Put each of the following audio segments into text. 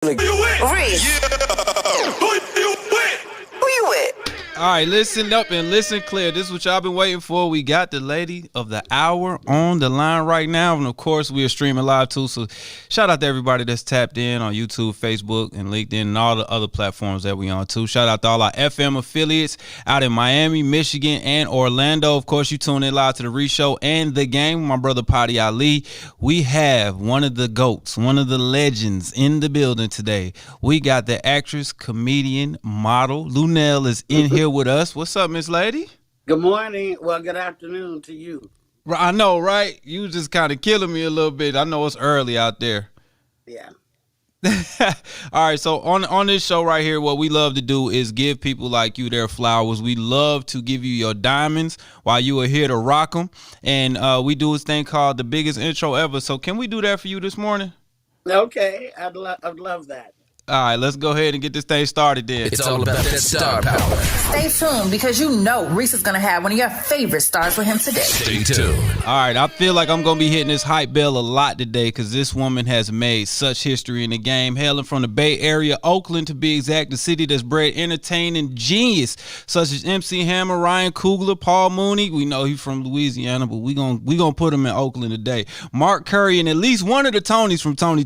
Who you with? Reec. Yeah. Who you with? Who you with? All right, listen up and listen clear. This is what y'all been waiting for. We got the lady of the hour on the line right now. And of course, we are streaming live too. So shout out to everybody that's tapped in on YouTube, Facebook, and LinkedIn, and all the other platforms that we on too. Shout out to all our FM affiliates out in Miami, Michigan, and Orlando. Of course, you tune in live to the Reec Show and the game. My brother Patti Ali. We have one of the GOATs, one of the legends in the building today. We got the actress, comedian, model. Luenell is in here with us. What's up, Miss Lady? Good morning. Well, good afternoon to you. I know, right? You just kind of killing me a little bit. I know it's early out there. Yeah. All right, so on this show right here, what we love to do is give people like you their flowers. We love to give you your diamonds while you are here to rock them. And we do this thing called the biggest intro ever. So can we do that for you this morning? Okay. I'd love that. All right, let's go ahead and get this thing started then. It's all about that star power. Stay tuned because you know Reec is going to have one of your favorite stars with him today. Stay tuned. All right, I feel like I'm going to be hitting this hype bell a lot today because this woman has made such history in the game. Hailing from the Bay Area, Oakland to be exact, the city that's bred entertaining genius such as MC Hammer, Ryan Cooglar, Paul Mooney. We know he's from Louisiana, but we gonna put him in Oakland today. Marc Curry and at least one of the Tonys from Tony,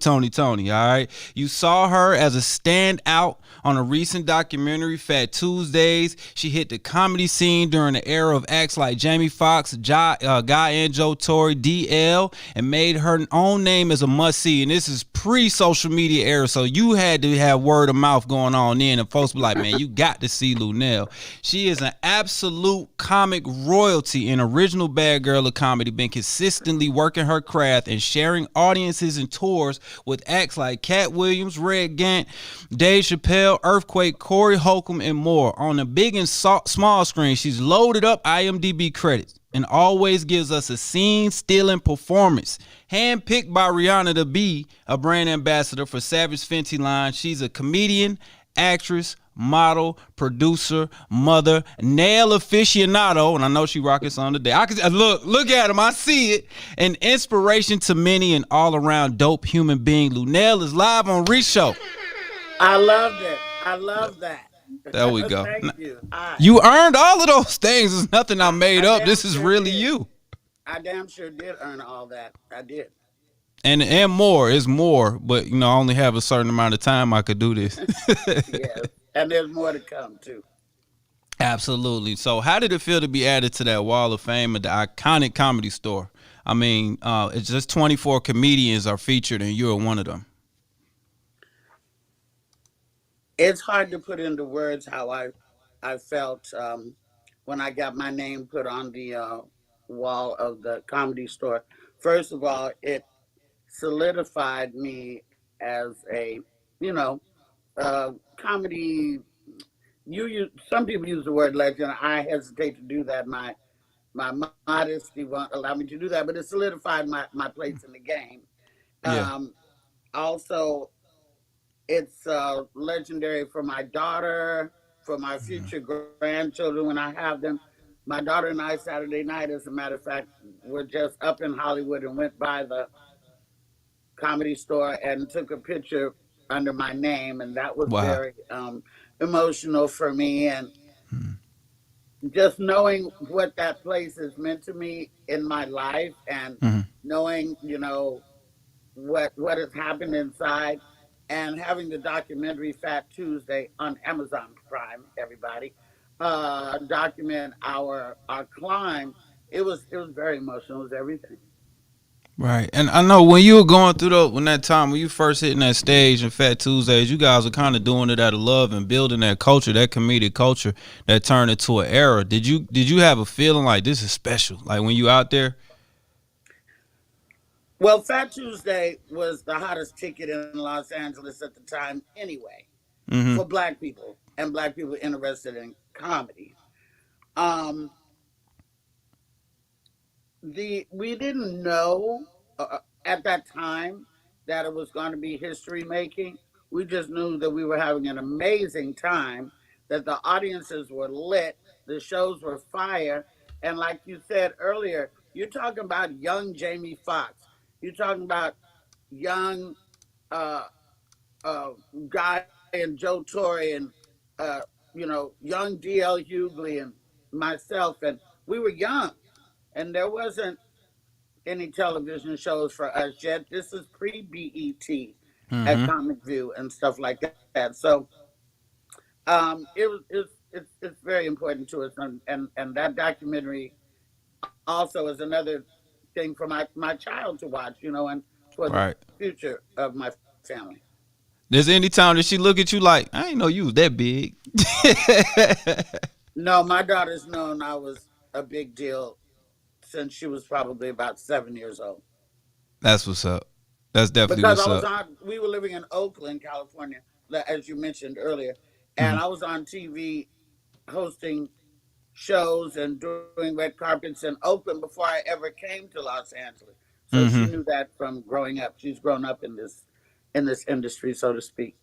all right? You saw her as a standout on a recent documentary, Phat Tuesdays. She hit the comedy scene during the era of acts like Jamie Foxx, Guy and Joe Torry, DL, and made her own name as a must-see. And this is pre-social media era, so you had to have word of mouth going on then, and folks be like, man, you got to see Luenell. She is an absolute comic royalty in original bad girl of comedy, been consistently working her craft and sharing audiences and tours with acts like Katt Williams, Reec, Dave Chappelle, Earthquake, Corey Holcomb, and more. On the big and small screen, she's loaded up IMDB credits and always gives us a scene-stealing performance. Handpicked by Rihanna to be a brand ambassador for Savage Fenty line, she's a comedian, actress, model, producer, mother, nail aficionado, and I know she rocking some today. I can look at him, I see it. An inspiration to many and all around dope human being. Luenell is live on Reec Show. I loved it. I love that. There we go. Thank you. You earned all of those things. It's nothing I made up. This is really you. I damn sure did earn all that. I did. And more is more, but I only have a certain amount of time I could do this. Yes. And there's more to come too. Absolutely. So how did it feel to be added to that wall of fame at the iconic Comedy Store? I mean, it's just 24 comedians are featured and you're one of them. It's hard to put into words how I felt when I got my name put on the wall of the Comedy Store. First of all, it solidified me as a, comedy. Some people use the word legend. I hesitate to do that. My modesty won't allow me to do that, but it solidified my place in the game. Yeah. Also, it's legendary for my daughter, for my future grandchildren when I have them. My daughter and I, Saturday night, as a matter of fact, were just up in Hollywood and went by the Comedy Store and took a picture under my name, and that was very emotional for me. And just knowing what that place has meant to me in my life, and knowing, what has happened inside, and having the documentary Phat Tuesday on Amazon Prime, everybody, document our climb. It was very emotional. It was everything. Right. And I know when you were going through when you first hitting that stage in Phat Tuesdays, you guys were kind of doing it out of love and building that culture, that comedic culture that turned into an era. Did you have a feeling like this is special? Like when you out there? Well, Phat Tuesday was the hottest ticket in Los Angeles at the time anyway, for black people and black people interested in comedy. We didn't know at that time that it was going to be history making. We just knew that we were having an amazing time, that the audiences were lit, the shows were fire. And like you said earlier, you're talking about young Jamie Foxx. You're talking about young uh, Guy and Joe Torry and uh, young D.L. Hughley and myself, and we were young, and there wasn't any television shows for us yet. This is pre BET at Mm-hmm. Comic View and stuff like that. So it's very important to us, and that documentary also is another thing for my child to watch, and for the Right. future of my family. There's any time that she look at you like, I ain't know you was that big. No, my daughter's known I was a big deal since she was probably about 7 years old. That's what's up. That's definitely Because what's up. we were living in Oakland, California, as you mentioned earlier, Mm-hmm. and I was on TV hosting shows and doing red carpets in Oakland before I ever came to Los Angeles. So she Mm-hmm. knew that from growing up. She's grown up in this industry, so to speak.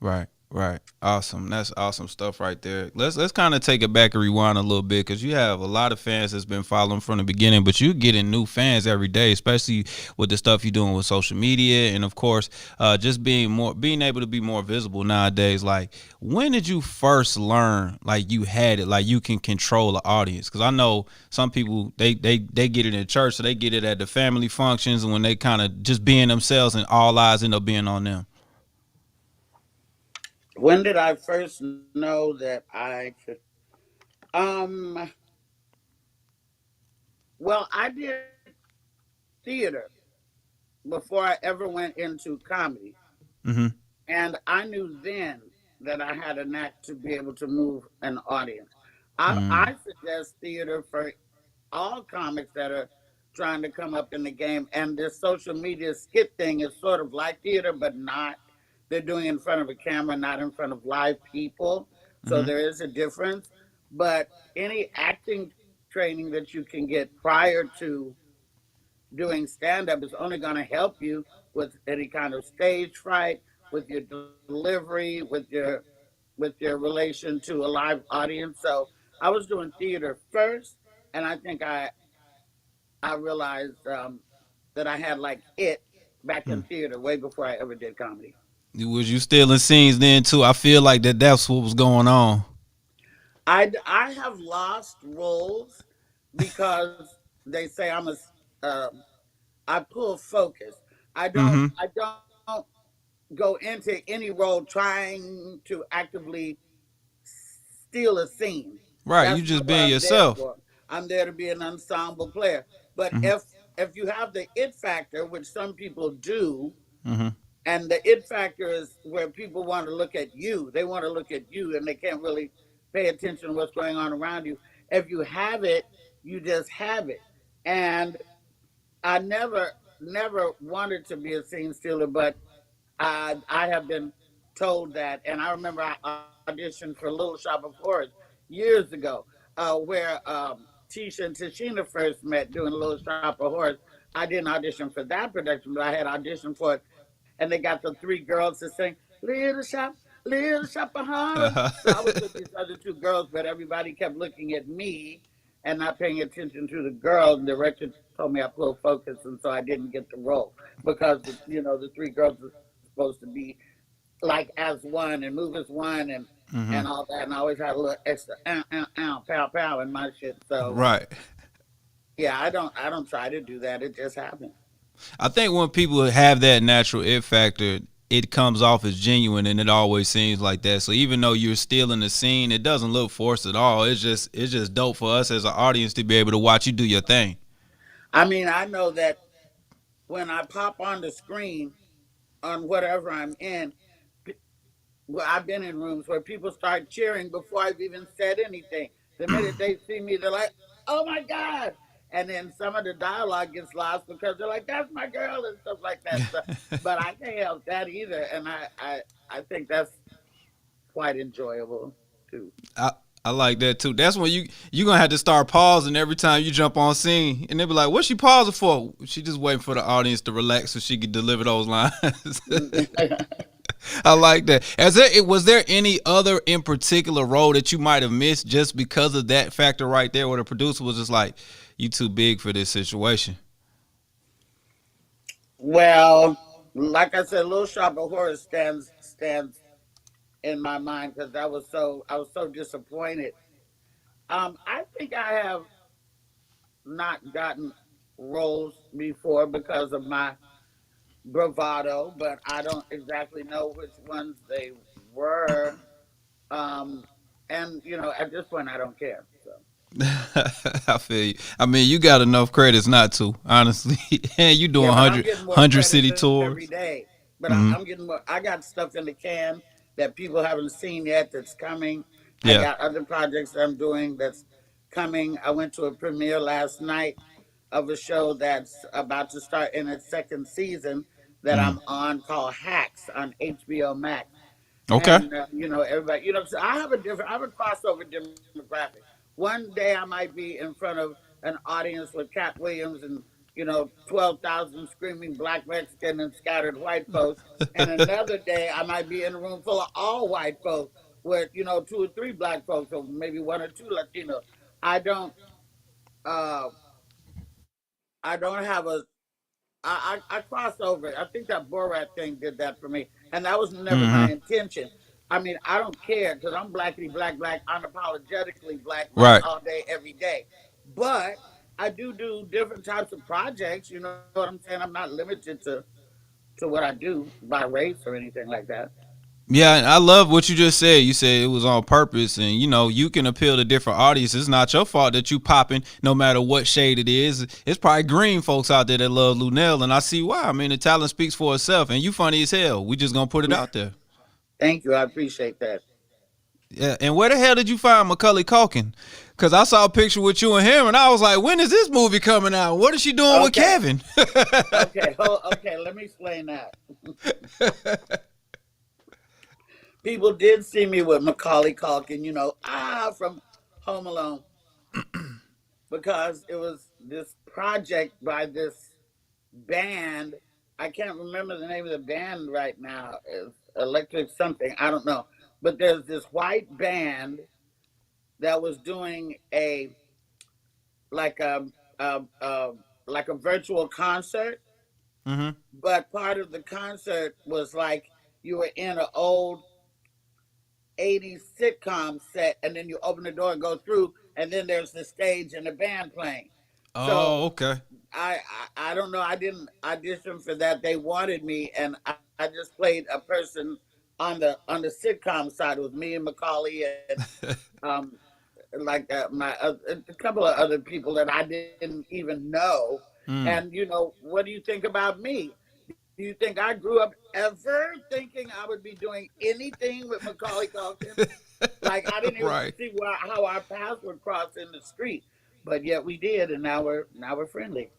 Right, right. Awesome. That's awesome stuff right there. Let's kind of take it back and rewind a little bit because you have a lot of fans that's been following from the beginning, but you're getting new fans every day, especially with the stuff you're doing with social media and of course, just being able to be more visible nowadays. Like, when did you first learn like you had it, like you can control the audience? Because I know some people they get it in church, so they get it at the family functions, and when they kind of just being themselves and all eyes end up being on them. When did I first know that I could? Um, well, I did theater before I ever went into comedy. Mm-hmm. And I knew then that I had a knack to be able to move an audience. I suggest theater for all comics that are trying to come up in the game. And this social media skit thing is sort of like theater, but not. They're doing it in front of a camera, not in front of live people. So Mm-hmm. there is a difference. But any acting training that you can get prior to doing stand up is only going to help you with any kind of stage fright, with your delivery, with your relation to a live audience. So I was doing theater first, and I think I realized that I had like it back in theater way before I ever did comedy. Was you still in scenes then too? I feel like that's what was going on. I have lost roles because they say uh, I pull focus. Mm-hmm. I don't go into any role trying to actively steal a scene. Right, you That's just not what being I'm there yourself. for. I'm there to be an ensemble player. But Mm-hmm. if you have the it factor, which some people do, Mm-hmm. and the it factor is where people want to look at you. They want to look at you, and they can't really pay attention to what's going on around you. If you have it, you just have it. And I never wanted to be a scene stealer, but I have been told that. And I remember I auditioned for Little Shop of Horrors years ago, where Tisha and Tashina first met doing Little Shop of Horrors. I didn't audition for that production, but I had auditioned for it, and they got the three girls to sing Little Shop of Horrors. So I was with these other two girls, but everybody kept looking at me and not paying attention to the girls. And the director told me I pulled focus, and so I didn't get the role because the three girls were supposed to be like as one and move as one and Mm-hmm. all that. And I always had a little extra pow pow in my shit. So Right. yeah, I don't try to do that. It just happens. I think when people have that natural it factor, it comes off as genuine, and it always seems like that. So even though you're still in the scene, it doesn't look forced at all. It's just dope for us as an audience to be able to watch you do your thing. I mean, I know that when I pop on the screen on whatever I'm in, well, I've been in rooms where people start cheering before I've even said anything. The minute they see me, they're like, "Oh my God!" And then some of the dialogue gets lost because they're like, "That's my girl" and stuff like that. So, but I can't help that either, and I think that's quite enjoyable too. I I like that too. That's when you gonna have to start pausing every time you jump on scene, and they be like, "What's she pausing for?" She just waiting for the audience to relax so she can deliver those lines. I like that. Was there any other in particular role that you might have missed just because of that factor right there, where the producer was just like, "You too big for this situation"? Well, like I said, Little Shop of Horrors stands in my mind because I was so disappointed. I think I have not gotten roles before because of my bravado, but I don't exactly know which ones they were. Um, and at this point, I don't care. So. I feel you. I mean, you got enough credits not to, honestly. And you doing Yeah, but I'm 100, getting more city credits every tours. day. But Hmm. I'm getting more. I got stuff in the can that people haven't seen yet that's coming. I Yeah. got other projects that I'm doing that's coming. I went to a premiere last night of a show that's about to start in its second season that Mm. I'm on called Hacks on HBO Max. Okay. And everybody, so I have a crossover demographic. One day I might be in front of an audience with Katt Williams and 12,000 screaming black Mexican and scattered white folks, and another day I might be in a room full of all white folks with two or three black folks or maybe one or two Latinos. I don't uh I don't have a I cross over. I think that Borat thing did that for me, and that was never my Hmm. intention. I mean, I don't care because I'm blackity black, unapologetically black Right. all day, every day. But I do different types of projects. You know what I'm saying? I'm not limited to what I do by race or anything like that. Yeah, and I love what you just said. You said it was on purpose, and you can appeal to different audiences. It's not your fault that you popping, no matter what shade it is. It's probably green folks out there that love Luenell, and I see why. I mean, the talent speaks for itself, and you funny as hell. We just gonna put it out there. Thank you. I appreciate that. Yeah, and where the hell did you find Macaulay Culkin? Because I saw a picture with you and him, and I was like, when is this movie coming out? What is she doing with Okay. Kevin? Okay. Let me explain that. People did see me with Macaulay Culkin, from Home Alone, because it was this project by this band. I can't remember the name of the band right now. It's Electric something. I don't know. But there's this white band that was doing a like a like a virtual concert, Hmm. but part of the concert was like you were in an old 80s sitcom set, and then you open the door and go through, and then there's the stage and the band playing. So Oh, okay. I don't know. I didn't audition for that. They wanted me, and I just played a person on the sitcom side. It was me and Macaulay and um like a couple of other people that I didn't even know. Mm. And what do you think about me? Do you think I grew up ever thinking I would be doing anything with Macaulay Culkin? Like I didn't even Right. see how our paths would cross in the street, but yet we did, and now we're friendly.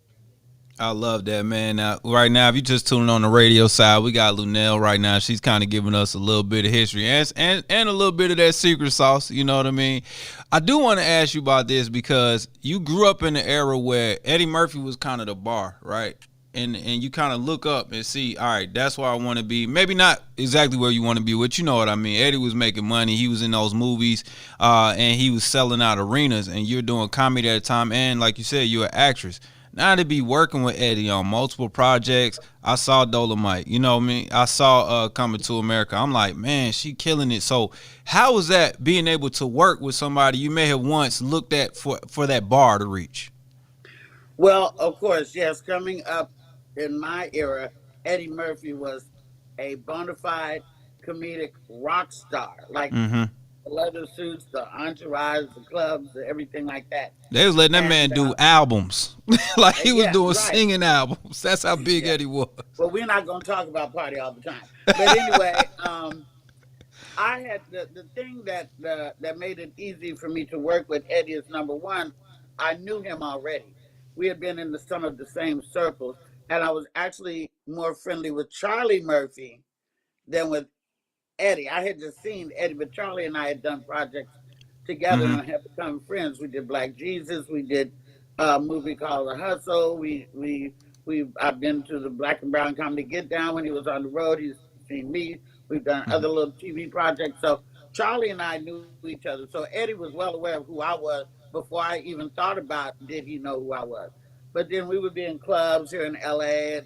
I love that, man. Now, right now, if you just tuning on the radio side, we got Luenell right now. She's kind of giving us a little bit of history and a little bit of that secret sauce. You know what I mean? I do want to ask you about this because you grew up in the era where Eddie Murphy was kind of the bar, right? And you kind of look up and see, all right, that's where I want to be. Maybe not exactly where you want to be, but you know what I mean. Eddie was making money. He was in those movies, and he was selling out arenas. And you're doing comedy at the time, and like you said, you're an actress. Now to be working with Eddie on multiple projects, I saw Dolomite. You know what I mean? I saw Coming to America. I'm like, man, she killing it. So how was that being able to work with somebody you may have once looked at for that bar to reach? Well, of course, yes. Coming up in my era, Eddie Murphy was a bona fide comedic rock star, like Mm-hmm. the leather suits, the entourage, the clubs, everything like that. They was letting that man And do albums. Like he was yeah, doing right. singing albums. That's how big Yeah. Eddie was. But we're not going to talk about party all the time. But anyway, I had the thing that made it easy for me to work with Eddie is number one, I knew him already. We had been in some of the same circles, and I was actually more friendly with Charlie Murphy than with Eddie. I had just seen Eddie, but Charlie and I had done projects together Mm-hmm. and had become friends. We did Black Jesus. We did a movie called The Hustle. We I've been to the Black and Brown Comedy Get Down when he was on the road. He's seen me. We've done Mm-hmm. other little TV projects. So Charlie and I knew each other. So Eddie was well aware of who I was before I even thought about did he know who I was. But then we would be in clubs here in LA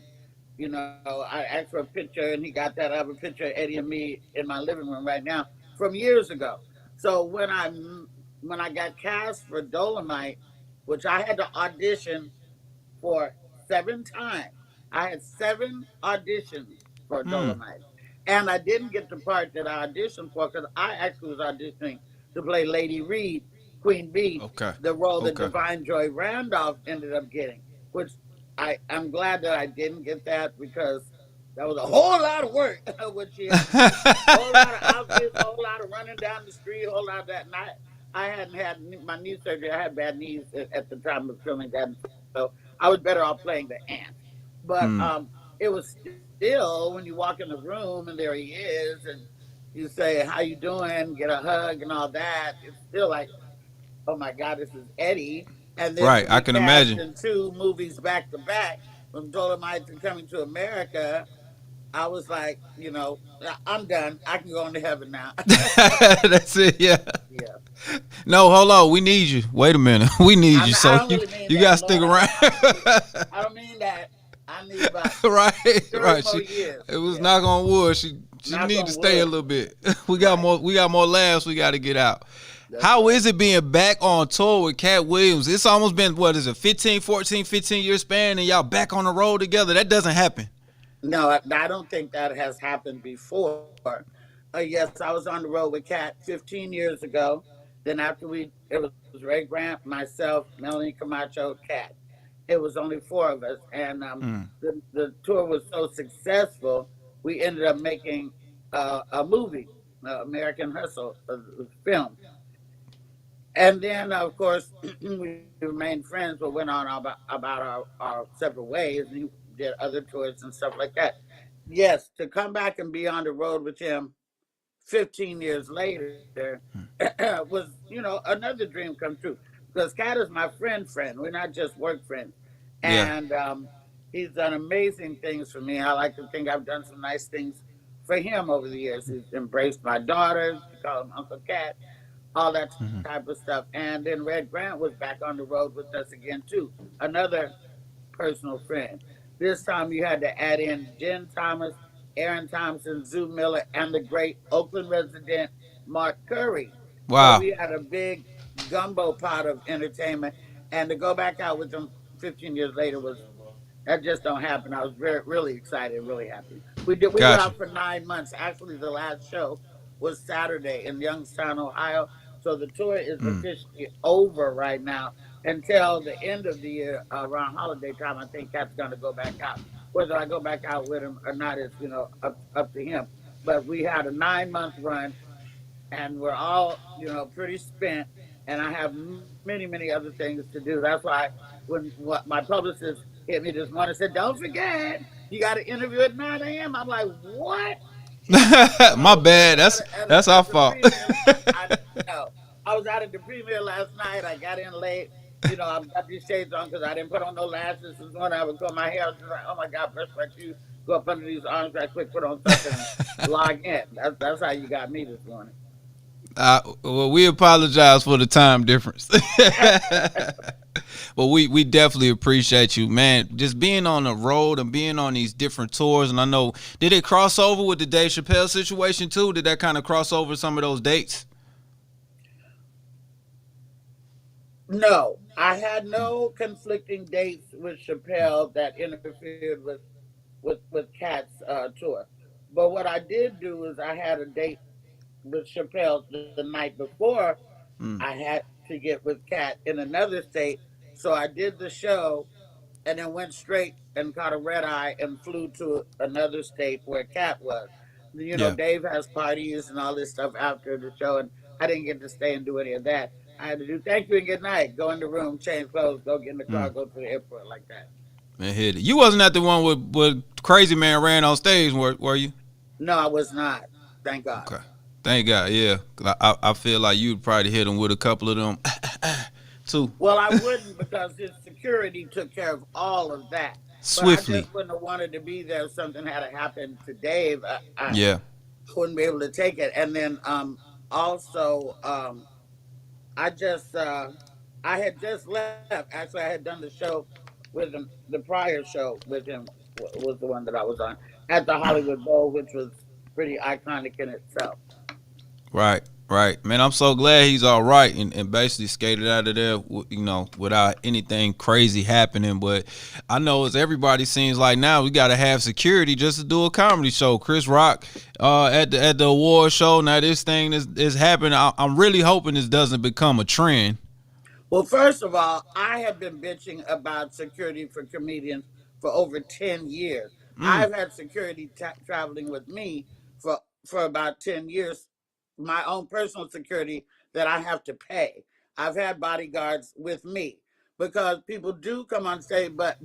I asked for a picture, and he got that. I have a picture of Eddie and me in my living room right now from years ago. So when I got cast for Dolomite, which I had to audition for 7 times. I had 7 auditions for Hmm. Dolomite. And I didn't get the part that I auditioned for because I actually was auditioning to play Lady Reed, Queen Bee, Okay. the role that Okay. Divine Joy Randolph ended up getting, which I'm glad that I didn't get that because that was a whole lot of work what she had to do. A whole lot of outfits, a whole lot of running down the street, a whole lot of that. And I hadn't had my knee surgery. I had bad knees at the time of filming that. So I was better off playing the aunt. But Hmm. it was still when you walk in the room and there he is, and you say, "How you doing?" Get a hug and all that. It's still like, oh my God, this is Eddie. And then Right. to I be can cast imagine. in 2 movies back to back from Dolomite to Coming to America, I was like, I'm done. I can go into heaven now. That's it. Yeah. Yeah. No, hold on. We need you. Wait a minute. We need you. I So don't you really mean you gotta that, stick Lord. around. I don't mean that. I need about Right. 30 Right. more years. It was Yeah. knock on wood. She Knock need to on stay a wood. little bit. We got Right. more laughs we got to get out. That's How right. is it being back on tour with Katt Williams? It's almost been, what is it, 15 year span, and y'all back on the road together. That doesn't happen. No, I don't think that has happened before. Yes, I was on the road with Kat 15 years ago. Then after it was Ray Grant, myself, Melanie Camacho, Kat. It was only 4 of us, and Mm. the tour was so successful, we ended up making a movie, American Hustle, film. And then, of course, we remained friends, but went on about our separate ways, and he did other tours and stuff like that. Yes, to come back and be on the road with him 15 years later was, another dream come true. Because Kat is my friend. We're not just work friends. Yeah. And he's done amazing things for me. I like to think I've done some nice things for him over the years. He's embraced my daughters, he called him Uncle Cat, all that type of stuff. And then Red Grant was back on the road with us again, too. Another personal friend. This time you had to add in Jen Thomas, Aaron Thompson, Zoo Miller, and the great Oakland resident Marc Curry. So Wow. we had a big gumbo pot of entertainment. And to go back out with them 15 years later was that just don't happen. I was really excited, really happy. We were Gotcha. out for 9 months. Actually, the last show was Saturday in Youngstown, Ohio. So the tour is Mm. officially over right now until the end of the year around holiday time. I think Cat's going to go back out. Whether I go back out with him or not is up to him. But we had a 9 month run, and we're all pretty spent. And I have many other things to do. That's why when what my publicist hit me this morning said, "Don't forget, you got to interview at 9 a.m." I'm like, "What?" She said, My "No, we're bad. That's our at the fault. premiere." I know. I was out at the premiere last night. I got in late. I've got these shades on because I didn't put on no lashes this morning. I would comb my hair. I was just like, "Oh my God, brush my teeth, go up under these arms right quick, put on something, and log in." That's how you got me this morning. Well, we apologize for the time difference. But we definitely appreciate you, man. Just being on the road and being on these different tours. And I know, did it cross over with the Dave Chappelle situation too? Did that kind of cross over some of those dates? No, I had no conflicting dates with Chappelle that interfered with Cat's tour. But what I did do is I had a date with Chappelle the night before. I Mm. had to get with Cat in another state, so I did the show and then went straight and caught a red eye and flew to another state where Cat was. Yeah. Dave has parties and all this stuff after the show, and I didn't get to stay and do any of that. I had to do thank you and good night, go in the room, change clothes, go get in the car, Mm. go to the airport like that. Man, hit it. You wasn't at the one with Crazy Man ran on stage, were you? No, I was not. Thank God. Okay. Thank God. Yeah. 'Cause I feel like you'd probably hit him with a couple of them too Well, I wouldn't because his security took care of all of that. But I swiftly. just wouldn't have wanted to be there if something had happened to Dave. I Yeah. wouldn't be able to take it. And then also I just I had just left. Actually, I had done the show with him, the prior show with him was the one that I was on at the Hollywood Bowl, which was pretty iconic in itself. Right, right. Man, I'm so glad he's all right and basically skated out of there, without anything crazy happening. But I know as everybody seems like now we got to have security just to do a comedy show. Chris Rock at the award show. Now this thing is happening. I'm really hoping this doesn't become a trend. Well, first of all, I have been bitching about security for comedians for over 10 years. I've had security traveling with me for about 10 years, my own personal security that I have to pay. I've had bodyguards with me because people do come on stage, but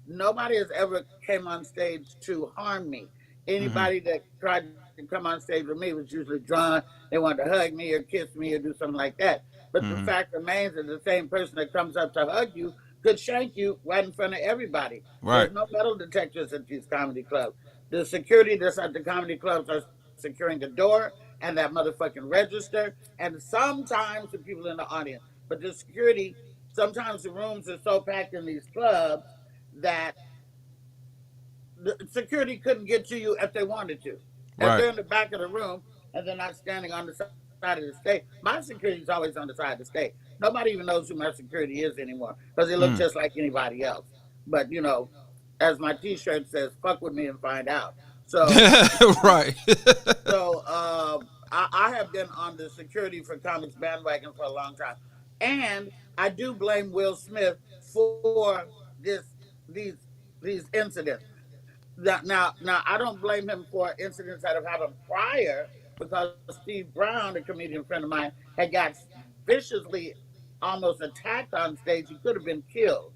nobody has ever came on stage to harm me. Anybody that tried to come on stage with me was usually drunk. They wanted to hug me or kiss me or do something like that. But the fact remains that the same person that comes up to hug you could shank you right in front of everybody. Right. There's no metal detectors at these comedy clubs. The security that's at the comedy clubs are securing the door and that motherfucking register, and sometimes the people in the audience. But the security, sometimes the rooms are so packed in these clubs that the security couldn't get to you if they wanted to. If they're in the back of the room and they're not standing on the side of the stage, my security is always on the side of the stage. Nobody even knows who my security is anymore because they look just like anybody else. But, as my T-shirt says, fuck with me and find out. So, right. So I have been on the security for comics bandwagon for a long time, and I do blame Will Smith for these incidents. Now, I don't blame him for incidents that have happened prior, because Steve Brown, a comedian friend of mine, had got viciously almost attacked on stage. He could have been killed.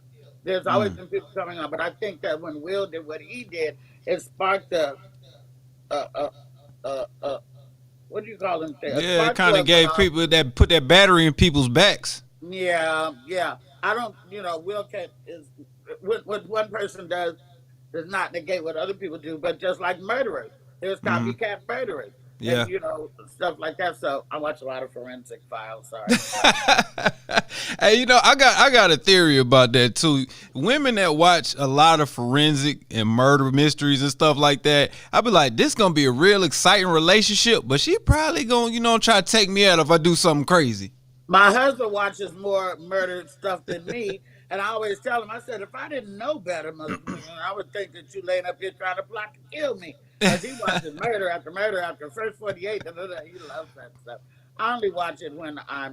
There's always been people coming on, but I think that when Will did what he did, it sparked what do you call them? Yeah, it kind of gave people that put that battery in people's backs. Yeah. I don't, Will is what one person does not negate what other people do, but just like murderers, there's copycat murderers. Yeah. And, stuff like that. So I watch a lot of forensic files. Sorry. Hey, I got a theory about that too. Women that watch a lot of forensic and murder mysteries and stuff like that, I be like, this gonna be a real exciting relationship, but she probably gonna, try to take me out if I do something crazy. My husband watches more murder stuff than me, and I always tell him, I said, if I didn't know better, I would think that you laying up here trying to plot to kill me. Because he watches murder after first 48. He loves that stuff. I only watch it when I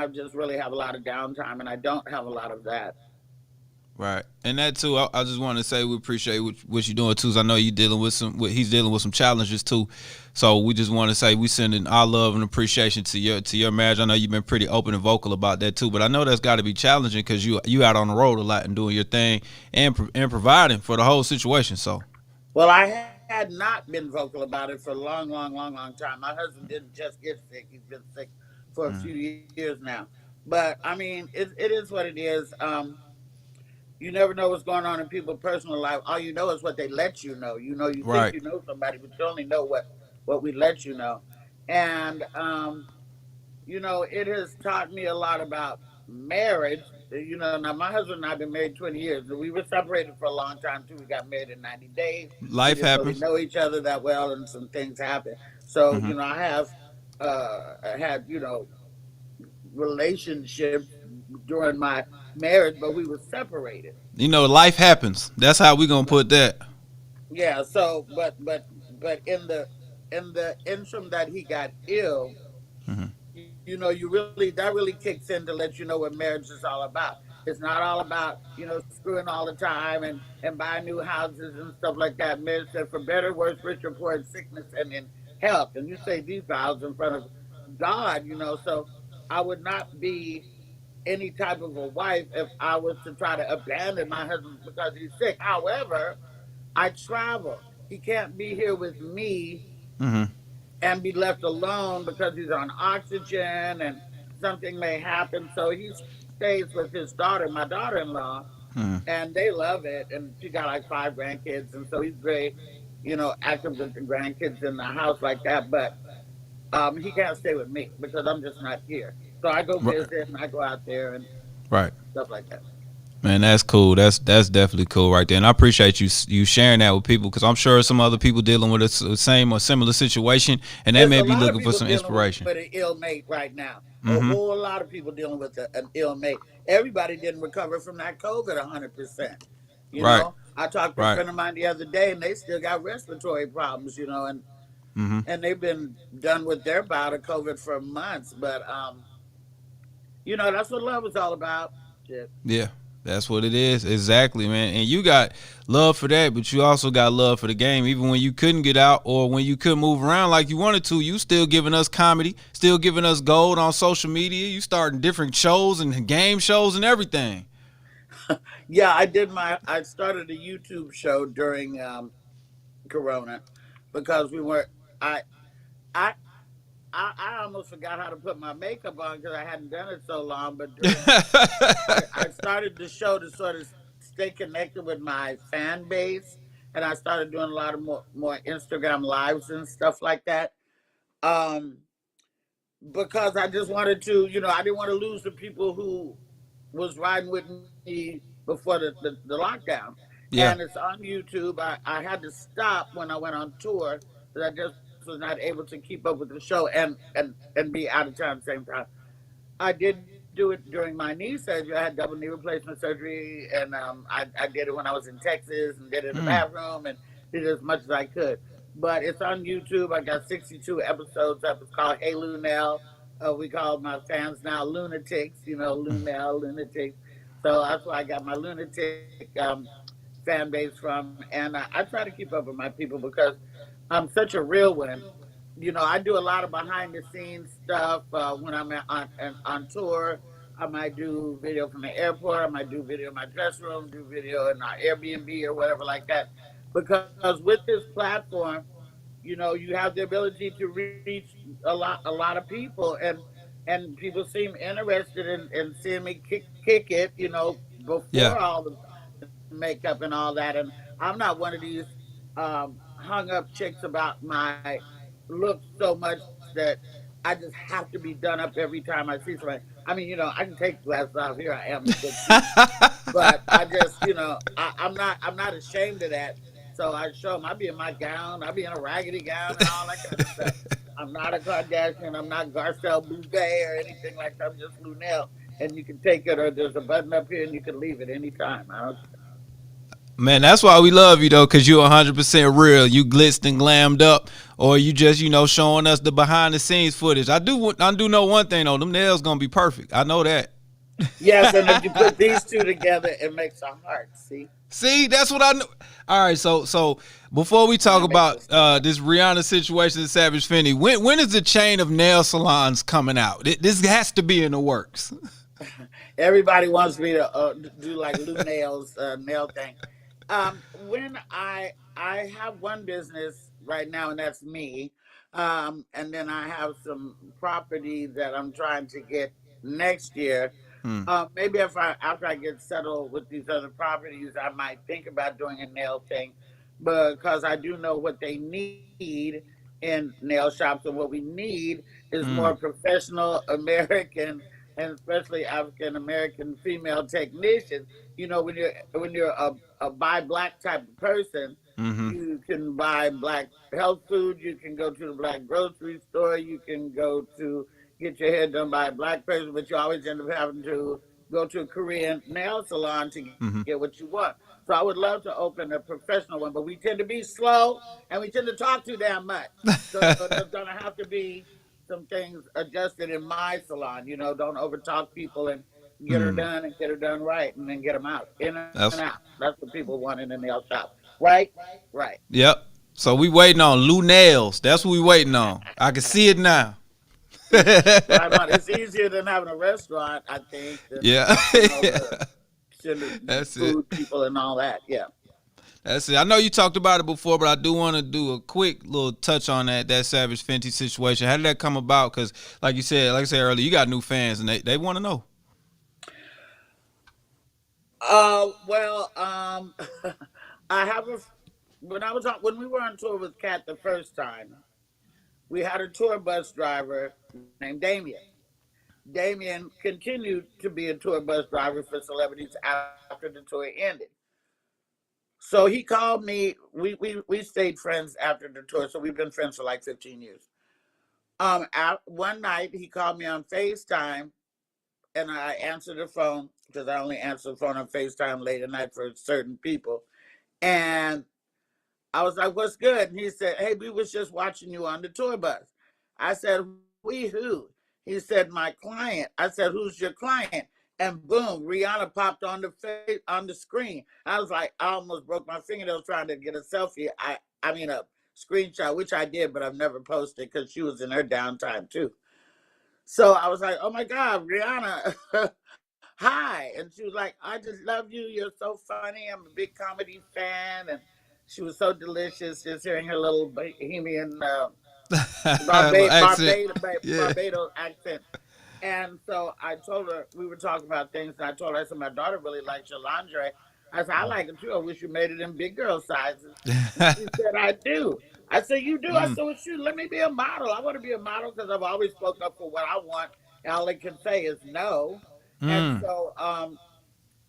just really have a lot of downtime, and I don't have a lot of that. Right, and that too. I just want to say we appreciate what you're doing too. I know he's dealing with some challenges too. So we just want to say we sending our love and appreciation to your marriage. I know you've been pretty open and vocal about that too, but I know that's got to be challenging because you out on the road a lot and doing your thing and providing for the whole situation. So. Well, I had not been vocal about it for a long time. My husband didn't just get sick; he's been sick for a few years now. But I mean, it is what it is. You never know what's going on in people's personal life. All you know is what they let you know. You think you know somebody, but you only know what we let you know. And it has taught me a lot about marriage. Now my husband and I have been married 20 years. We were separated for a long time too. We got married in 90 days. Life happens. We know each other that well, and some things happen. So I have had relationships during my marriage, but we were separated. Life happens. That's how we gonna put that. Yeah. So, but in the interim that he got ill, that really kicks in to let you know what marriage is all about. It's not all about screwing all the time and buying new houses and stuff like that. Marriage said, for better, worse, rich or poor, in sickness and in health. And you say these vows in front of God. So I would not be any type of a wife if I was to try to abandon my husband because he's sick. However, I travel. He can't be here with me and be left alone because he's on oxygen and something may happen. So he stays with his daughter, my daughter-in-law, and they love it. And she got like 5 grandkids, and so he's very, active with the grandkids in the house like that. But he can't stay with me because I'm just not here. So I go visit and I go out there and stuff like that. Man, that's cool. That's definitely cool right there, and I appreciate you sharing that with people because I'm sure some other people dealing with the same or similar situation, and they There's may a be lot of looking for people some dealing inspiration. with an ill mate right now. A Mm-hmm. whole lot of people dealing with an ill mate. Everybody didn't recover from that COVID 100%. You Right. know, I talked to a Right. friend of mine the other day, and they still got respiratory problems. You know, Mm-hmm. and they've been done with their bout of COVID for months. But you know, that's what love is all about. Shit. Yeah, that's what it is. Exactly, man. And you got love for that, but you also got love for the game. Even when you couldn't get out or when you couldn't move around like you wanted to, you still giving us comedy, still giving us gold on social media. You starting different shows and game shows and everything. Yeah, I started a YouTube show during Corona because we were. I I I almost forgot how to put my makeup on because I hadn't done it so long. But I started the show to sort of stay connected with my fan base, and I started doing a lot of more Instagram lives and stuff like that. Um, because I just wanted to, you know, I didn't want to lose the people who was riding with me before the lockdown. Yeah. And it's on YouTube. I had to stop when I went on tour because I just was not able to keep up with the show and be out of town at the same time. I did do it during my knee surgery. I had double knee replacement surgery, and I did it when I was in Texas and did it in the Mm. bathroom and did as much as I could. But it's on YouTube. I got 62 episodes up. It's called Hey Luenell. We call my fans now lunatics, you know, Luenell, lunatics. So that's where I got my lunatic fan base from. And I try to keep up with my people because I'm such a real one. You know, I do a lot of behind the scenes stuff when I'm on tour. I might do video from the airport. I might do video in my dress room, do video in our Airbnb or whatever like that. Because with this platform, you know, you have the ability to reach a lot of people, and people seem interested in seeing me kick it. You know, Yeah. before all the makeup and all that. And I'm not one of these hung up chicks about my look so much that I just have to be done up every time I see somebody. I mean, you know, I can take glasses off. Here I am in good feet, but I just, you know, I'm not ashamed of that. So I show them. I be in my gown. I be in a raggedy gown and all that kind of stuff. I'm not a Kardashian. I'm not Garcelle Bouvet or anything like that. I'm just Luenell, and you can take it, or there's a button up here, and you can leave it anytime. I don't. Man, that's why we love you though, cause you're 100% real. You glitzed and glammed up, or you just showing us the behind the scenes footage. I do know one thing though, them nails gonna be perfect. I know that. Yes, and if you put these two together, it makes a heart. See, See, that's what I know. All right, so before we talk that makes about us together. this Rihanna situation in Savage Fenty, when is the chain of nail salons coming out? This has to be in the works. Everybody wants me to do like Luenell's nail thing. When I have one business right now, and that's me. And then I have some property that I'm trying to get next year. Hmm. Maybe if I after I get settled with these other properties, I might think about doing a nail thing, because I do know what they need in nail shops, and what we need is more Mm. professional American and especially African American female technicians. You know, when you're a buy black type of person, Mm-hmm. you can buy black health food. You can go to the black grocery store. You can go to get your hair done by a black person, but you always end up having to go to a Korean nail salon to get what Mm-hmm. you want. So I would love to open a professional one, but we tend to be slow and we tend to talk too damn much. So there's gonna have to be some things adjusted in my salon. You know, don't overtalk people and get her Mm. done and get her done right, and then get them out, in and out. That's That's what people want in the nail shop, right? Right. Yep. So we waiting on Lou Nails. That's what we waiting on. I can see it now. Right on. It's easier than having a restaurant, I think, than Yeah. you know the That's it. food people and all that. Yeah. That's it. I know you talked about it before, but I do want to do a quick little touch on that Savage Fenty situation. How did that come about? Because, like I said earlier, you got new fans and they want to know. Well, I have a when we were on tour with Katt the first time, we had a tour bus driver named Damien. Damien continued to be a tour bus driver for celebrities after after the tour ended. So he called me. We stayed friends after the tour, so we've been friends for like 15 years. One night he called me on FaceTime, and I answered the phone because I only answer the phone on FaceTime late at night for certain people. And I was like, "What's good?" And he said, "Hey, we was just watching you on the tour bus." I said, "We who?" He said, "My client." I said, "Who's your client?" And boom, Rihanna popped on the screen. I was like, I almost broke my fingernails trying to get a selfie. I mean a screenshot, which I did, but I've never posted because she was in her downtime too. So I was like, "Oh my God, Rihanna, hi!" And she was like, "I just love you. You're so funny. I'm a big comedy fan." And she was so delicious, just hearing her little Bohemian Accent. Yeah. Barbados accent. And so I told her, we were talking about things, and I told her, I said, "My daughter really likes your lingerie." I said, "I like it too. I wish you made it in big girl sizes." And she said, "I do." I said, "You do?" I said, "Well, shoot, let me be a model. I want to be a model because I've always spoke up for what I want. And all I can say is no." And so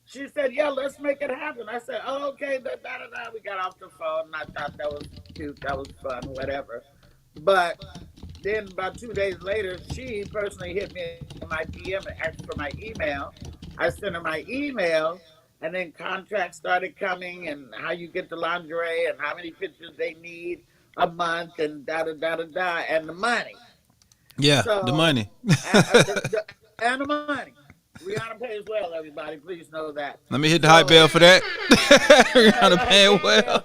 she said, "Yeah, let's make it happen." I said, "Oh, okay, da, da, da, da." We got off the phone, and I thought that was cute. That was fun, whatever. But then about 2 days later, she personally hit me in my DM and asked for my email. I sent her my email, and then contracts started coming, and how you get the lingerie, and how many pictures they need a month, and da da da da da, and the money. Yeah, the So, money. and the money. Rihanna pays well, everybody. Please know that. Let me hit the hype bell So, for that. Rihanna paying yeah. well.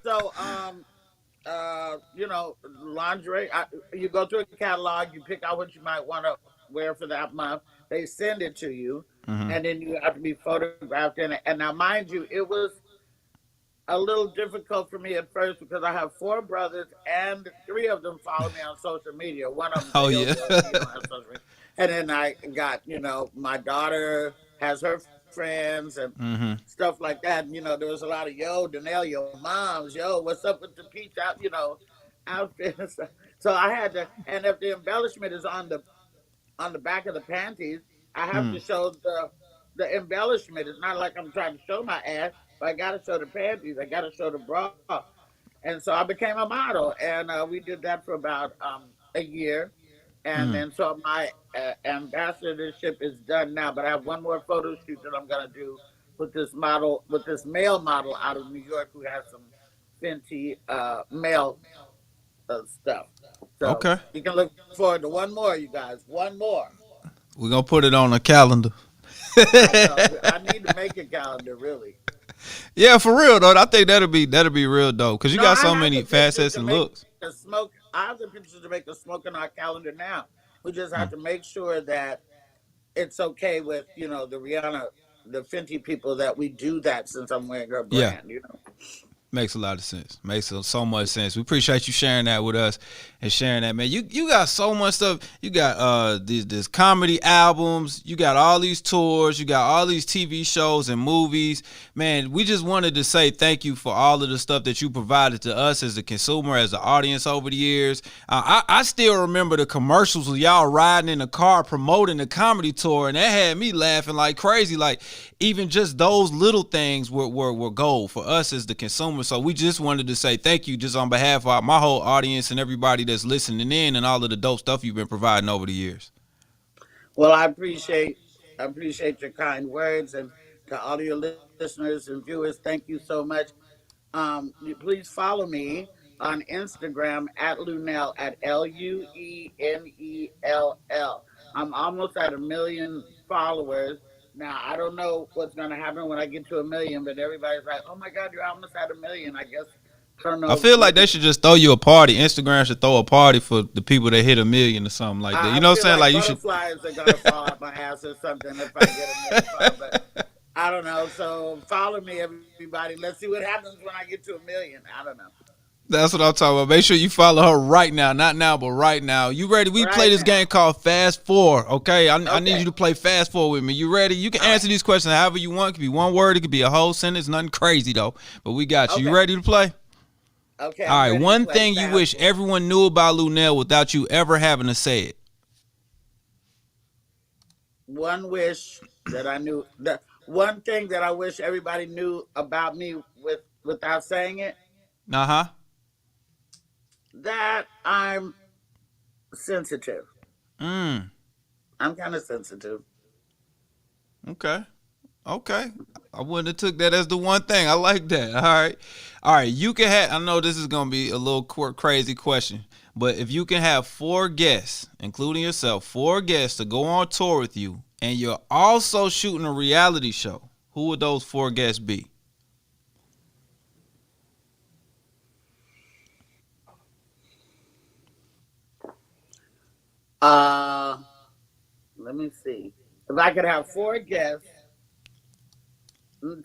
So, lingerie. You go through a catalog, you pick out what you might want to wear for that month. They send it to you, and then you have to be photographed in it. And now, mind you, it was a little difficult for me at first because I have 4 brothers, and 3 of them follow me on social media. One of them, Oh the yeah. other, don't have social media. And then I got, my daughter has her friends and stuff like that. And, there was a lot of, "Yo, Luenell, your moms, yo, what's up with the peach out, outfits." So I had to, and if the embellishment is on the back of the panties, I have to show the embellishment. It's not like I'm trying to show my ass, but I got to show the panties. I got to show the bra. And so I became a model, and we did that for about a year. And then so my ambassadorship is done now, but I have one more photo shoot that I'm gonna do with this male model out of New York who has some Fenty male stuff. So Okay. you can look forward to one more, you guys. One more. We're gonna put it on a calendar. I know. I need to make a calendar, really. Yeah, for real though. I think that'll be real dope because you No, got I so have many the pictures facets to and make looks. a smoke. I have the pictures to make a smoke on our calendar now. We just have to make sure that it's okay with the Rihanna, the Fenty people that we do that since I'm wearing her Yeah. brand. Makes a lot of sense. Makes so much sense. We appreciate you sharing that with us and sharing that, man. You got so much stuff. You got these comedy albums. You got all these tours. You got all these TV shows and movies. Man, we just wanted to say thank you for all of the stuff that you provided to us as a consumer, as an audience over the years. I still remember the commercials with y'all riding in the car promoting the comedy tour, and that had me laughing like crazy. Like even just those little things were gold for us as the consumer. So we just wanted to say thank you just on behalf of my whole audience and everybody that's listening in and all of the dope stuff you've been providing over the years. Well, I appreciate your kind words, and to all of your listeners and viewers, thank you so much. Please follow me on Instagram at Luenell at Luenell. I'm almost at 1 million followers. Now I don't know what's gonna happen when I get to 1 million, but everybody's like, "Oh my God, you're almost at 1 million." I guess I don't I know. feel like they Maybe should just throw you a party. Instagram should throw a party for the people that hit 1 million or something like that. You I know what I'm feel saying? like Like you should. butterflies are gonna fall out my ass or something if I get 1 million followers. But I don't know. So follow me, everybody. Let's see what happens when I get to 1 million. I don't know. That's what I'm talking about. Make sure you follow her right now. Not now, but right now. You ready? We play Right this game now. called Fast Four. Okay? I need Okay. you to play Fast Four with me. You ready? You can All answer right. these questions however you want. It could be one word. It could be a whole sentence. Nothing crazy, though. But we got you. You Okay. ready to play? Okay. All I'm right. ready to One play thing you fast wish forward. everyone knew about Luenell without you ever having to say it. One wish that I knew that one thing that I wish everybody knew about me without saying it, Uh-huh. that I'm sensitive. Mm. I'm kind of sensitive. Okay. Okay. I wouldn't have took that as the one thing. I like that. All right. All right. You can have, I know this is going to be a little crazy question, but if you can have 4 guests, including yourself, 4 guests to go on tour with you, and you're also shooting a reality show, who would those 4 guests be? Let me see. If I could have 4 guests,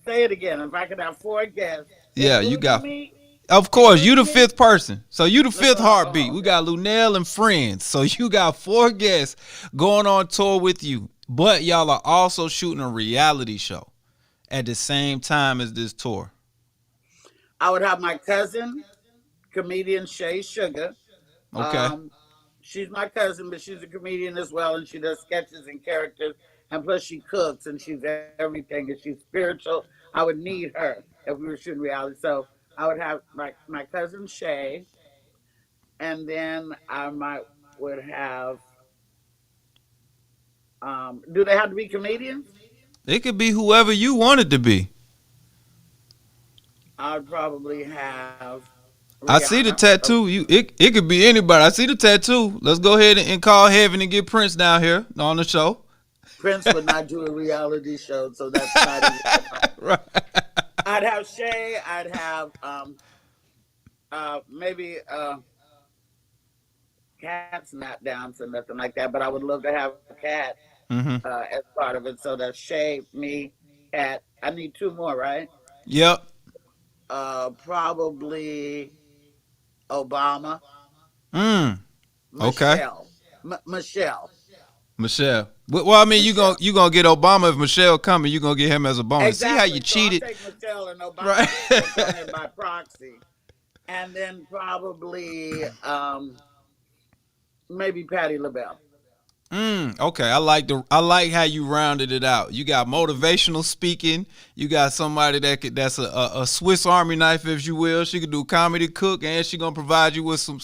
say it again. If I could have 4 guests, Yeah, you including got, me, of course, you the 5th person. So you the 5th Oh, heartbeat. We okay. got Luenell and friends. So you got 4 guests going on tour with you, but y'all are also shooting a reality show at the same time as this tour. I would have my cousin, comedian Shay Sugar. Okay. She's my cousin, but she's a comedian as well, and she does sketches and characters, and plus she cooks and she's everything, and she's spiritual. I would need her if we were shooting reality. So I would have my cousin Shay, and then I would have. Do they have to be comedians? It could be whoever you want it to be. I would probably have I see the Rihanna. tattoo. It could be anybody. I see the tattoo. Let's go ahead and call heaven and get Prince down here on the show. Prince would not do a reality show, so that's not even. Right. I'd have Shay. I'd have maybe Katt's not down for nothing like that, but I would love to have Katt Mm-hmm. as part of it. So that's Shay, me, Katt. I need 2 more, right? Yep. Probably Obama, Okay. Michelle, Michelle. Well, I mean, you gonna get Obama if Michelle coming. You gonna get him as a bonus. Exactly. See how you So cheated, I'll take Michelle and Obama right? by proxy, and then probably maybe Patti LaBelle. Okay, I like how you rounded it out. You got motivational speaking. You got somebody that's a Swiss Army knife, if you will. She could do comedy, cook, and she gonna provide you with some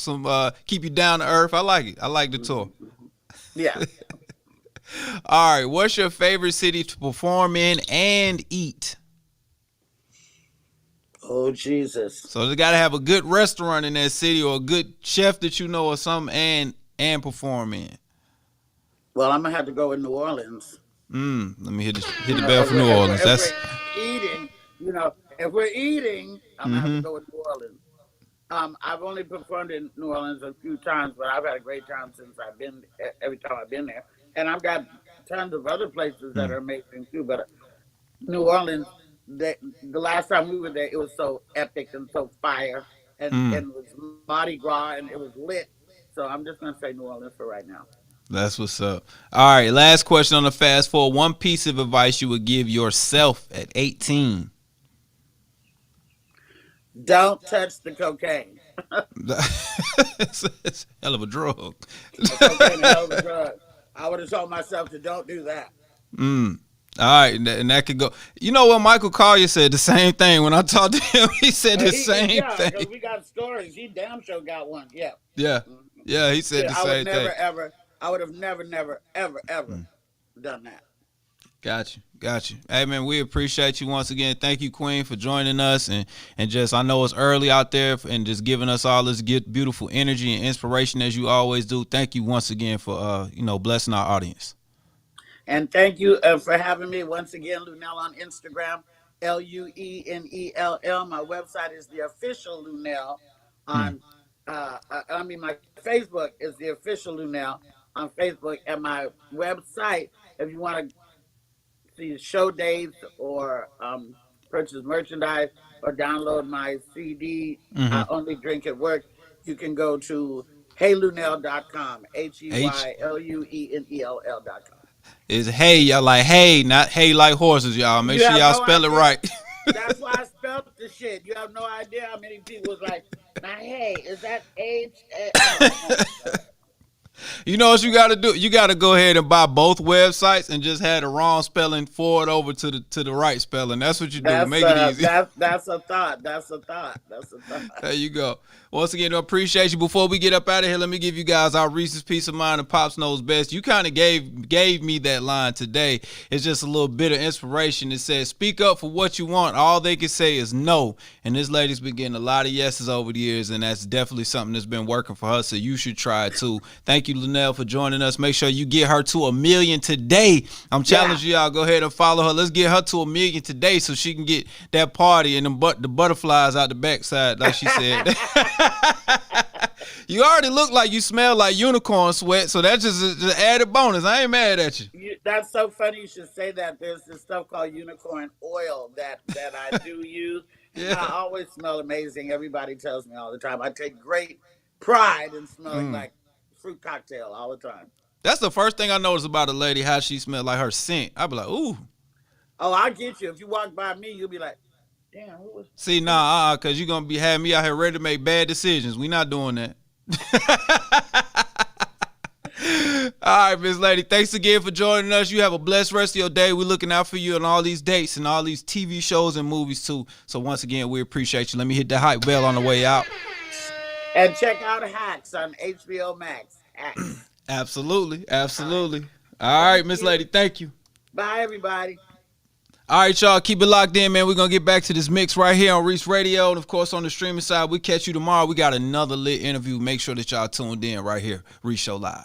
keep you down to earth. I like it. I like the tour. Yeah. All right, what's your favorite city to perform in and eat? Oh Jesus. So they gotta have a good restaurant in that city or a good chef that you know or something and perform in. Well, I'm gonna have to go with New Orleans. Let me hit the bell for New Orleans. That's If we're eating, if we're eating, I'm gonna have to go with New Orleans. I've only performed in New Orleans a few times, but I've had a great time since I've been. Every time I've been there, and I've got tons of other places that are amazing too. But New Orleans, the last time we were there, it was so epic and so fire, and it was Mardi Gras, and it was lit. So I'm just gonna say New Orleans for right now. That's what's up. All right, last question on the fast forward. One piece of advice you would give yourself at 18. Don't touch the cocaine. It's a hell of a drug. Cocaine is a hell of a drug. I would have told myself to don't do that. All right, and that could go. You know what? Michael Collier said the same thing when I talked to him. He said the same because thing. we got stories. He damn sure got one. Yeah. Yeah, he said the same thing. I would have never, ever done that. Got you. Hey man, we appreciate you once again. Thank you, Queen, for joining us and just I know it's early out there and just giving us all this beautiful energy and inspiration as you always do. Thank you once again for blessing our audience. And thank you for having me once again, Luenell on Instagram, Luenell. My website is the official Luenell on. My Facebook is the official Luenell on Facebook, and my website, if you want to see show dates or purchase merchandise or download my CD, I Only Drink at Work, you can go to heyluenell.com, HeyLuenell.com. Is hey, y'all like hey, not hey like horses, y'all. Make sure y'all spell it right. That's why I spelled the shit. You have no idea how many people was like, now hey, is that H? You know what you got to do? You got to go ahead and buy both websites and just have the wrong spelling forward over to the right spelling. That's what you do. Make it easy. That's a thought. There you go. Once again, I appreciate you. Before we get up out of here, let me give you guys our Reese's Peace of Mind and Pops Knows Best. You kind of gave me that line today. It's just a little bit of inspiration. It says, speak up for what you want. All they can say is no. And this lady's been getting a lot of yeses over the years, and that's definitely something that's been working for her, so you should try it too. Thank you, Luenell, for joining us. Make sure you get her to 1 million today. I'm challenging y'all. Go ahead and follow her. Let's get her to 1 million today so she can get that party and the butterflies out the backside, like she said. You already look like you smell like unicorn sweat, so that's just an added bonus. I ain't mad at you. That's so funny you should say that. There's this stuff called unicorn oil that I do use. Yeah. I always smell amazing. Everybody tells me all the time. I take great pride in smelling like fruit cocktail all the time. That's the first thing I noticed about a lady, how she smelled, like her scent. I'd be like, ooh. Oh, I get you. If you walk by me, you'll be like, damn, who was... See, because you're going to be having me out here ready to make bad decisions. We not doing that. All right, Miss Lady, thanks again for joining us. You have a blessed rest of your day. We're looking out for you on all these dates and all these TV shows and movies too. So once again, we appreciate you. Let me hit the hype bell on the way out. And check out Hacks on HBO Max. Hacks. Absolutely. All right, Miss Lady, thank you. Bye, everybody. All right, y'all, keep it locked in, man. We're going to get back to this mix right here on Reec Radio. And, of course, on the streaming side, we catch you tomorrow. We got another lit interview. Make sure that y'all tuned in right here. Reec Show Live.